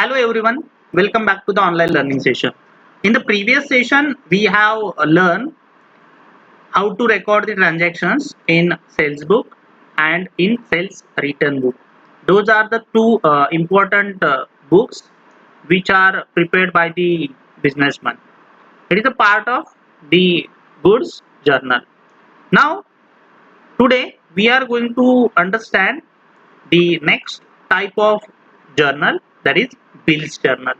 Hello everyone, welcome back to the online learning session. In the previous session, we have learned how to record the transactions in sales book and in sales return book. Those are the two important books which are prepared by the businessman. It is a part of the goods journal. Now, today we are going to understand the next type of journal, that is bills journal.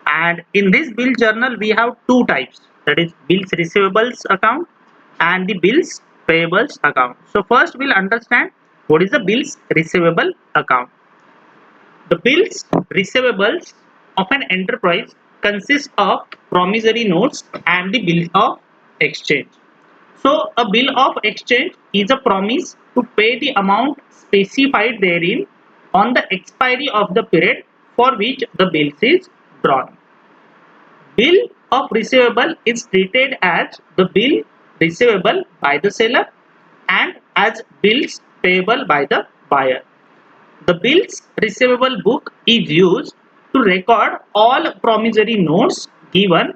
And in this bill journal we have two types, that is bills receivables account and the bills payables account. So first we'll understand what is the bills receivable account. The bills receivables of an enterprise consist of promissory notes and the bill of exchange. So a bill of exchange is a promise to pay the amount specified therein on the expiry of the period for which the bills is drawn. Bill of receivable is treated as the bill receivable by the seller and as bills payable by the buyer. The bills receivable book is used to record all promissory notes given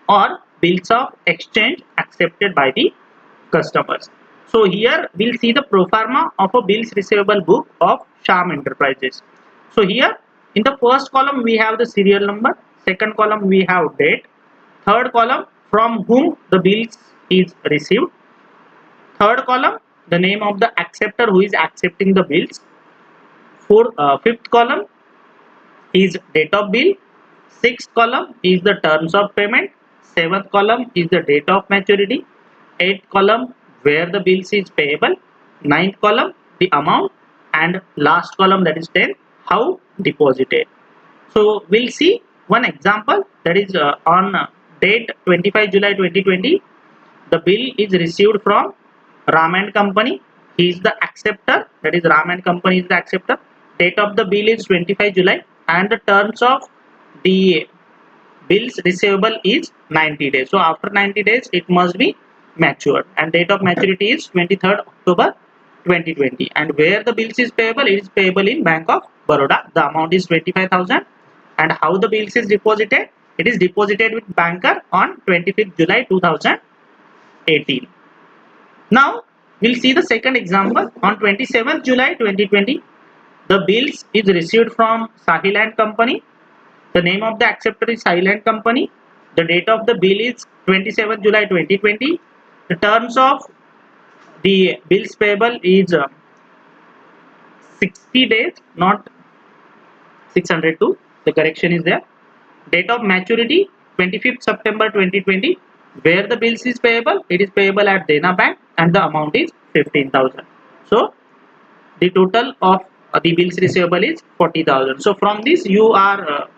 or bills of exchange accepted by the customers. So here we'll see the pro forma of a bills receivable book of Sham Enterprises. So here in the first column we have the serial number, second column we have date, third column from whom the bills is received, third column the name of the acceptor who is accepting the bills, fifth column is date of bill, sixth column is the terms of payment, seventh column is the date of maturity, eighth column where the bills is payable, ninth column the amount, and last column, that is 10, how deposited. So we'll see one example, that is on date 25 July 2020 the bill is received from Ram and Company. He is the acceptor, that is Ram and Company is the acceptor. Date of the bill is 25 July and the terms of the bills receivable is 90 days. So after 90 days it must be matured, and date of maturity is 23rd October 2020. And where the bills is payable, it is payable in Bank of Baroda. The amount is 25,000. And how the bills is deposited, it is deposited with banker on 25th July 2018. Now we'll see the second example. On 27th July 2020 the bills is received from Sahil and Company. The name of the acceptor is Sahil and Company. The date of the bill is 27th July 2020. The terms of the bills payable is 60 days, not 602. The correction is there. Date of maturity 25th September 2020. Where the bills is payable, it is payable at Dena Bank and the amount is 15,000. So the total of the bills receivable is 40,000. So from this you are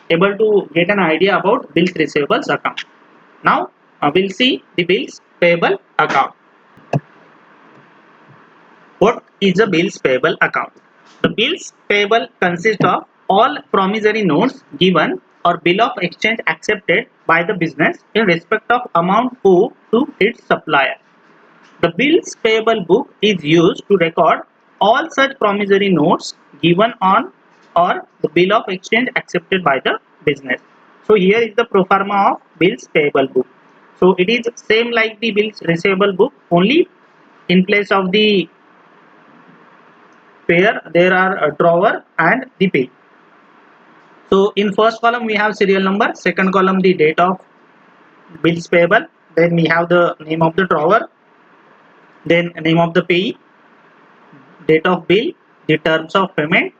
able to get an idea about bills receivables account. Now we'll see the bills payable account. What is a bills payable account? The bills payable consist of all promissory notes given or bill of exchange accepted by the business in respect of amount owed to its supplier. The bills payable book is used to record all such promissory notes given on or the bill of exchange accepted by the business. So here is the pro forma of bills payable book. So it is same like the bills receivable book, only in place of the payer there are a drawer and the page. So in first column we have serial number, second column the date of bills payable, then we have the name of the drawer, then name of the payee, date of bill, the terms of payment,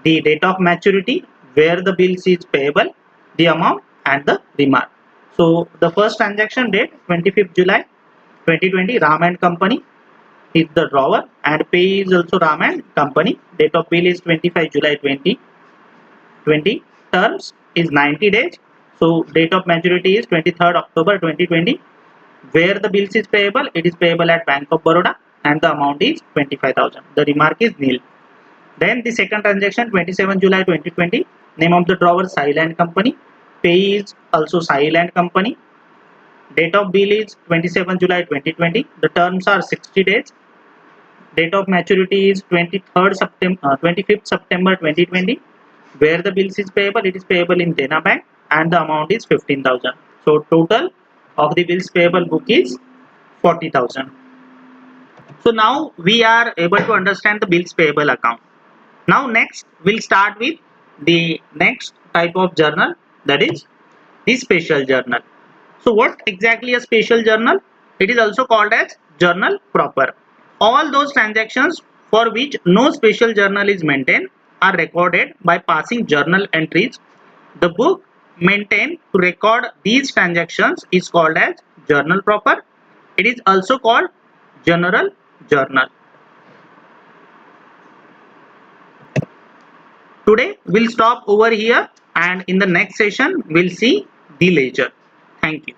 the date of maturity, where the bills is payable, the amount, and the remark. So the first transaction date 25th July 2020, Ram and Company is the drawer and pay is also Ram and Company. Date of bill is 25 July 2020. Terms is 90 days. So date of maturity is 23rd October 2020. Where the bills is payable, it is payable at Bank of Baroda and the amount is 25,000. The remark is nil. Then the second transaction 27 July 2020, name of the drawer Sahil and Company, pay is also Sahil and Company, date of bill is 27 July 2020, the terms are 60 days, date of maturity is 25th September 2020, Where the bills is payable, it is payable in Dena Bank and the amount is 15,000. So total of the bills payable book is 40,000. So now we are able to understand the bills payable account. Now next we'll start with the next type of journal, that is the special journal. So what exactly a special journal? It is also called as journal proper. All those transactions for which no special journal is maintained are recorded by passing journal entries. The book maintained to record these transactions is called as journal proper. It is also called general journal. Today we'll stop over here, and in the next session we'll see the ledger. Thank you.